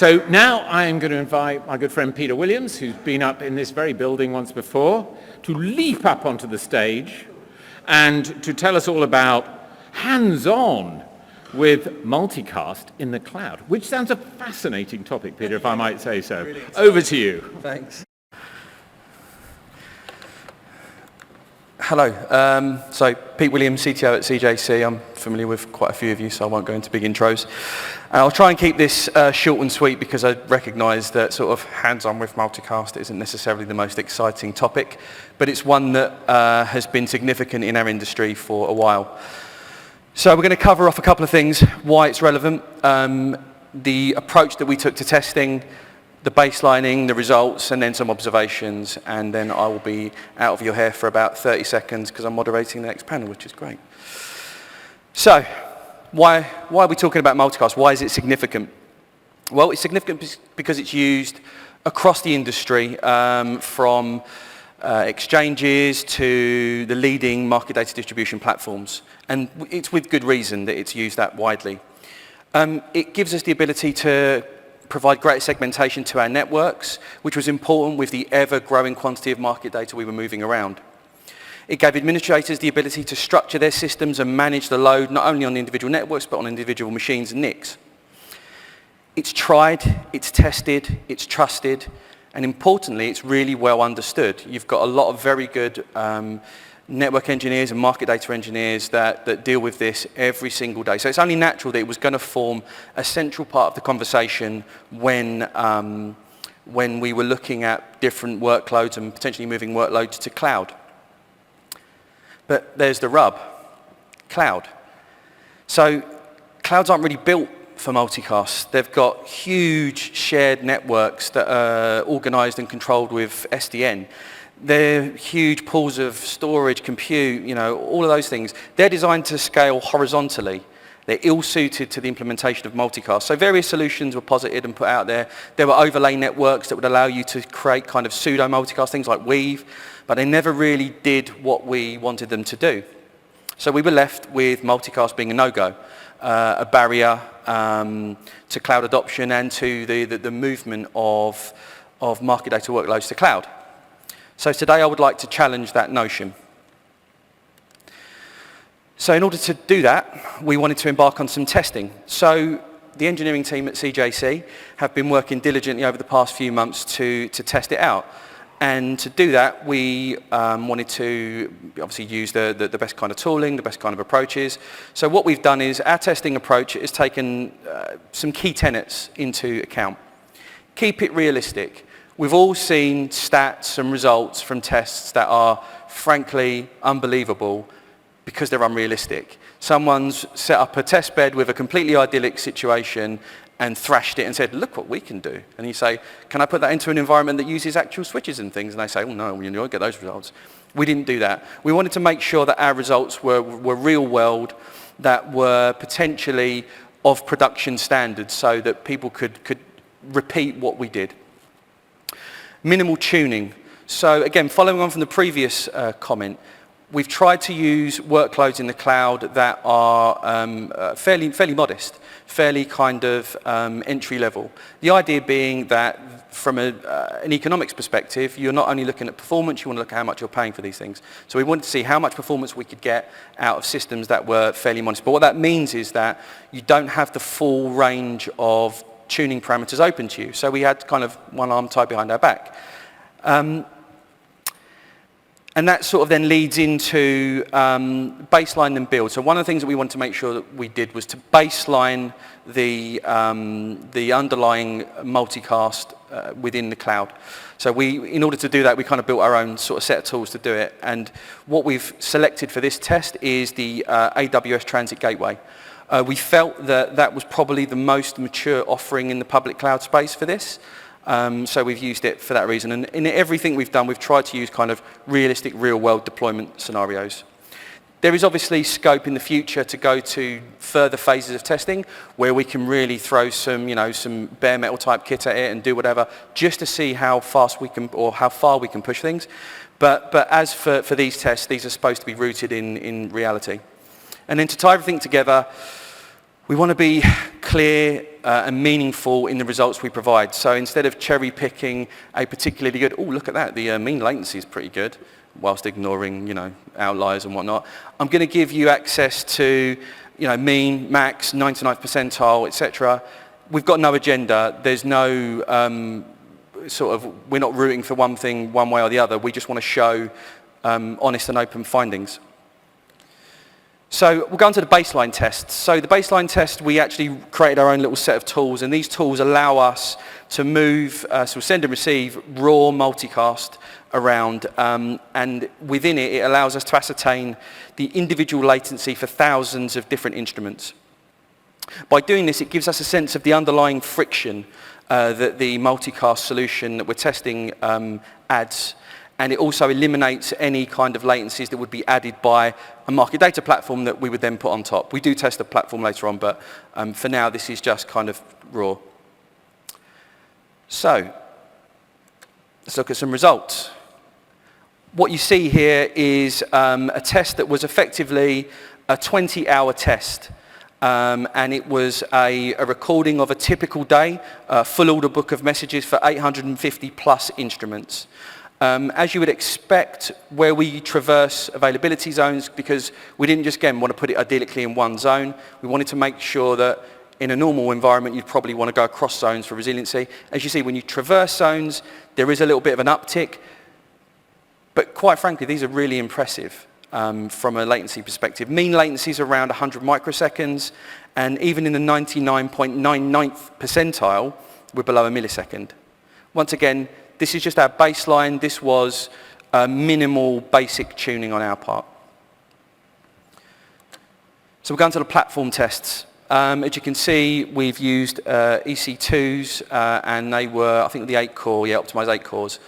So now I am going to invite my good friend Peter Williams, who's been up in this very building once before, to leap up onto the stage and to tell us all about hands-on with multicast in the cloud, which sounds a fascinating topic, Peter, if I might say so. Really over to you. Thanks. Hello, so Pete Williams, CTO at CJC. I'm familiar with quite a few of you, so I won't go into big intros. I'll try and keep this short and sweet because I recognise that sort of hands-on with multicast isn't necessarily the most exciting topic, but it's one that has been significant in our industry for a while. So we're going to cover off a couple of things: why it's relevant, the approach that we took to testing, the baselining, the results, and then some observations, and then I will be out of your hair for about 30 seconds because I'm moderating the next panel, which is great. So, why are we talking about multicast? Why is it significant? Well, it's significant because it's used across the industry, from exchanges to the leading market data distribution platforms, and it's with good reason that it's used that widely. It gives us the ability to provide greater segmentation to our networks, which was important with the ever-growing quantity of market data we were moving around. It gave administrators the ability to structure their systems and manage the load not only on individual networks, but on individual machines and NICs. It's tried, it's tested, it's trusted, and importantly, it's really well understood. You've got a lot of very good network engineers and market data engineers that deal with this every single day. So it's only natural that it was going to form a central part of the conversation when we were looking at different workloads and potentially moving workloads to cloud. But there's the rub: cloud. So clouds aren't really built for multicast. They've got huge shared networks that are organized and controlled with SDN. They're huge pools of storage, compute, all of those things. They're designed to scale horizontally. They're ill-suited to the implementation of multicast. So various solutions were posited and put out there. There were overlay networks that would allow you to create kind of pseudo-multicast, things like Weave, but they never really did what we wanted them to do. So we were left with multicast being a no-go, a barrier to cloud adoption and to the movement of market data workloads to cloud. So today I would like to challenge that notion. So in order to do that, we wanted to embark on some testing. So the engineering team at CJC have been working diligently over the past few months to test it out. And to do that, we wanted to obviously use the best kind of tooling, the best kind of approaches. So what we've done is our testing approach has taken some key tenets into account. Keep it realistic. We've all seen stats and results from tests that are frankly unbelievable because they're unrealistic. Someone's set up a test bed with a completely idyllic situation and thrashed it and said, look what we can do. And you say, can I put that into an environment that uses actual switches and things? And they say, oh no, you won't get those results. We didn't do that. We wanted to make sure that our results were real world, that were potentially of production standards so that people could repeat what we did. Minimal tuning. So again, following on from the previous comment, we've tried to use workloads in the cloud that are fairly modest, fairly kind of entry level. The idea being that from an economics perspective, you're not only looking at performance, you want to look at how much you're paying for these things. So we wanted to see how much performance we could get out of systems that were fairly modest. But what that means is that you don't have the full range of tuning parameters open to you. So we had kind of one arm tied behind our back. And that sort of then leads into baseline and build. So one of the things that we wanted to make sure that we did was to baseline the underlying multicast within the cloud. So in order to do that, we kind of built our own sort of set of tools to do it. And what we've selected for this test is the AWS Transit Gateway. We felt that was probably the most mature offering in the public cloud space for this. So we've used it for that reason. And in everything we've done, we've tried to use kind of realistic real-world deployment scenarios. There is obviously scope in the future to go to further phases of testing where we can really throw some bare metal type kit at it and do whatever just to see how fast we can or how far we can push things. But as for these tests, these are supposed to be rooted in reality. And then to tie everything together, we want to be clear and meaningful in the results we provide. So instead of cherry picking a particularly good, oh, look at that, the mean latency is pretty good, whilst ignoring, outliers and whatnot, I'm going to give you access to, mean, max, 99th percentile, etc. We've got no agenda. There's no we're not rooting for one thing one way or the other. We just want to show honest and open findings. So we'll go on to the baseline test. So the baseline test, we actually created our own little set of tools, and these tools allow us to move, so send and receive raw multicast around, and within it, it allows us to ascertain the individual latency for thousands of different instruments. By doing this, it gives us a sense of the underlying friction that the multicast solution that we're testing adds. And it also eliminates any kind of latencies that would be added by a market data platform that we would then put on top. We do test the platform later on, but for now, this is just kind of raw. So let's look at some results. What you see here is a test that was effectively a 20-hour test. And it was a recording of a typical day, a full order book of messages for 850 plus instruments. As you would expect, where we traverse availability zones, because we didn't just, again, want to put it idyllically in one zone, we wanted to make sure that in a normal environment, you'd probably want to go across zones for resiliency. As you see, when you traverse zones, there is a little bit of an uptick, but quite frankly, these are really impressive from a latency perspective. Mean latency is around 100 microseconds, and even in the 99.99th percentile, we're below a millisecond. Once again, this is just our baseline. This was minimal basic tuning on our part. So we're going to the platform tests. As you can see, we've used EC2s, and they were, I think, the 8-core, optimized 8 cores.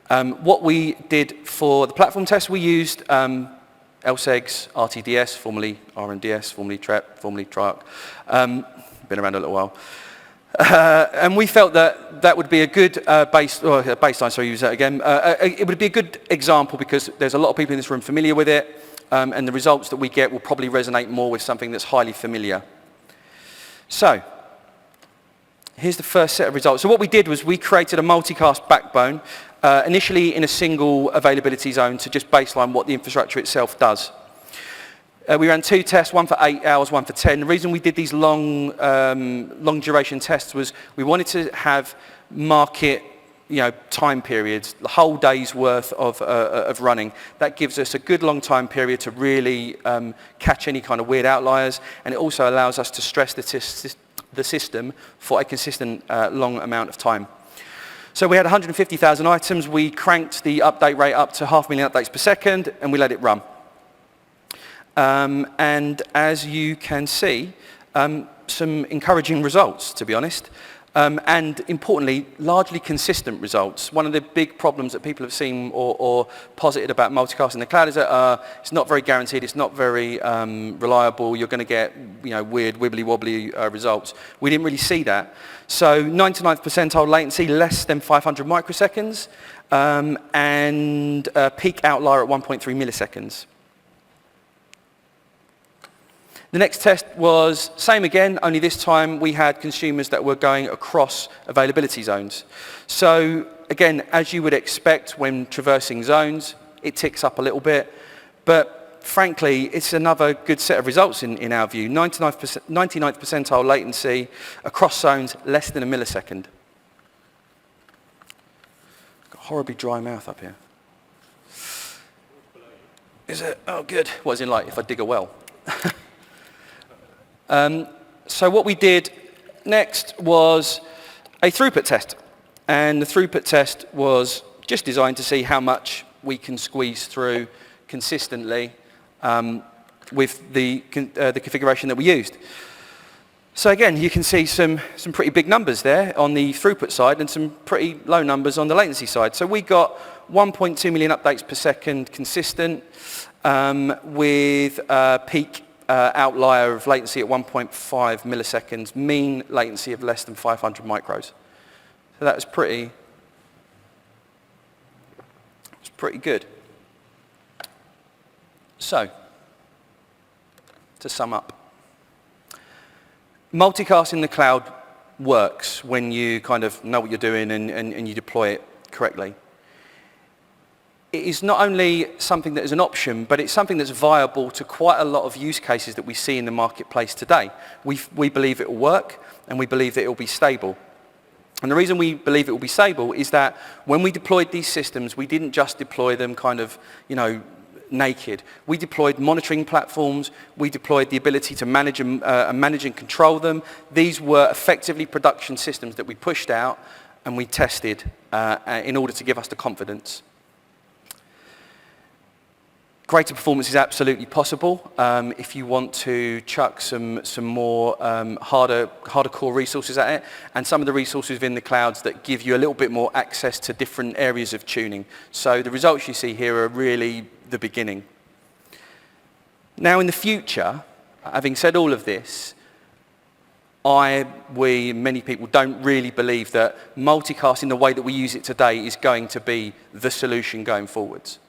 What we did for the platform test, we used LSEG's RTDS, formerly RMDS, formerly TREP, formerly TRIARC. Been around a little while. And we felt that would be a good baseline, sorry, use that again. It would be a good example because there's a lot of people in this room familiar with it, and the results that we get will probably resonate more with something that's highly familiar. So, here's the first set of results. So what we did was we created a multicast backbone, initially in a single availability zone to just baseline what the infrastructure itself does. We ran 2 tests, one for 8 hours, one for 10. The reason we did these long duration tests was we wanted to have market, time periods, the whole day's worth of running. That gives us a good long time period to really catch any kind of weird outliers, and it also allows us to stress the system for a consistent long amount of time. So we had 150,000 items. We cranked the update rate up to 500,000 updates per second, and we let it run. And as you can see, some encouraging results, to be honest, and importantly, largely consistent results. One of the big problems that people have seen or posited about multicast in the cloud is that it's not very guaranteed, it's not very reliable, you're going to get weird wibbly-wobbly results. We didn't really see that. So 99th percentile latency, less than 500 microseconds, and peak outlier at 1.3 milliseconds. The next test was same again, only this time we had consumers that were going across availability zones. So again, as you would expect when traversing zones, it ticks up a little bit, but frankly, it's another good set of results in our view. 99th percentile latency across zones, less than a millisecond. Got a horribly dry mouth up here. Is it? Oh, good. What is it like if I dig a well? So what we did next was a throughput test. And the throughput test was just designed to see how much we can squeeze through consistently with the configuration that we used. So again, you can see some pretty big numbers there on the throughput side and some pretty low numbers on the latency side. So we got 1.2 million updates per second consistent with peak outlier of latency at 1.5 milliseconds, mean latency of less than 500 micros. So that was pretty good. So, to sum up, Multicast in the cloud works when you kind of know what you're doing and you deploy it correctly. It is not only something that is an option, but it's something that's viable to quite a lot of use cases that we see in the marketplace today. We believe it will work, and we believe that it will be stable. And the reason we believe it will be stable is that when we deployed these systems, we didn't just deploy them kind of, naked. We deployed monitoring platforms. We deployed the ability to manage and control them. These were effectively production systems that we pushed out and we tested in order to give us the confidence. Greater performance is absolutely possible if you want to chuck some more harder core resources at it, and some of the resources within the clouds that give you a little bit more access to different areas of tuning. So the results you see here are really the beginning. Now in the future, having said all of this, many people don't really believe that multicast in the way that we use it today is going to be the solution going forwards.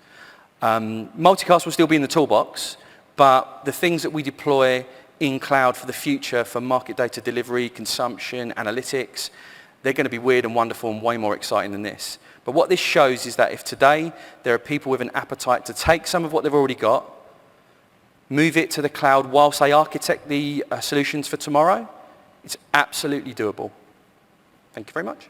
Multicast will still be in the toolbox, but the things that we deploy in cloud for the future for market data delivery, consumption, analytics, they're going to be weird and wonderful and way more exciting than this. But what this shows is that if today there are people with an appetite to take some of what they've already got, move it to the cloud whilst they architect the solutions for tomorrow, it's absolutely doable. Thank you very much.